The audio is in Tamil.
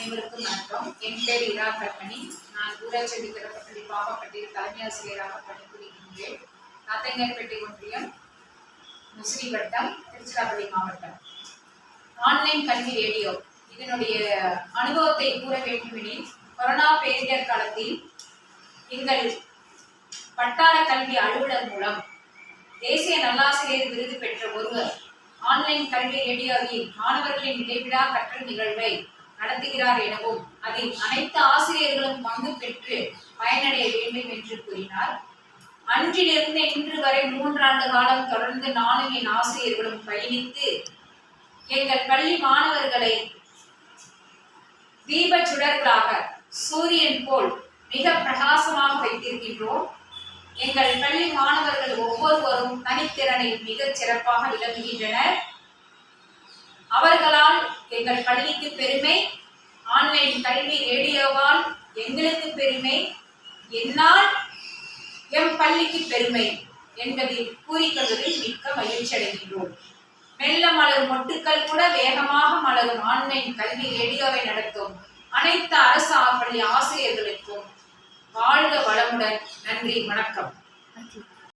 அனைவருக்கும் வணக்கம். என் பேர் இரா கற்பணி. நான் ஊராட்சி திட்டப்பள்ளி பாப்பாப்பட்டியில் தலைமை ஆசிரியராக பணிபுரிகின்றேன். நாத்தைங்கர்பேட்டை ஒன்றியம், முசிறி வட்டம், திருச்சிராப்பள்ளி மாவட்டம். ஆன்லைன் கல்வி ரேடியோ இதனுடைய அனுபவத்தை கூற வேண்டுமெனில், கொரோனா பேரிடர் காலத்தில் எங்கள் வட்டார கல்வி அலுவலர் மூலம் தேசிய நல்லாசிரியர் விருது பெற்ற ஒருவர் ஆன்லைன் கல்வி ரேடியோவில் மாணவர்களின் இடைவிடா கற்றல் நிகழ்வை நடத்துகிறார் எனவும், அதில் அனைத்து ஆசிரியர்களும் பங்கு பெற்று பயனடைய வேண்டும் என்று கூறினார். அன்றிலிருந்து இன்று வரை 3 ஆண்டு காலம் தொடர்ந்து நானும் என் ஆசிரியர்களும் பயணித்து எங்கள் பள்ளி மாணவர்களை தீப சுடர்களாக சூரியன் போல் மிக பிரகாசமாக வைத்திருக்கின்றோம். எங்கள் பள்ளி மாணவர்கள் ஒவ்வொருவரும் தனித்திறனில் மிகச் சிறப்பாக விளங்குகின்றனர். அவர்களால் எங்கள் பள்ளிக்கு பெருமை, ஆன்லைன் கல்வி ரேடியோவால் எங்களுக்கு பெருமை, என்னால் எம் பள்ளிக்கு பெருமை என்பதில் கூறிக்கொள்வதில் மிக்க மகிழ்ச்சி அடைகின்றோம். மெல்ல மலரும் மொட்டுக்கள் கூட வேகமாக மலரும் ஆன்லைன் கல்வி ரேடியோவை நடத்தும் அனைத்து அரசு பள்ளி ஆசிரியர்களுக்கும் வாழ்க வளமுடன். நன்றி, வணக்கம்.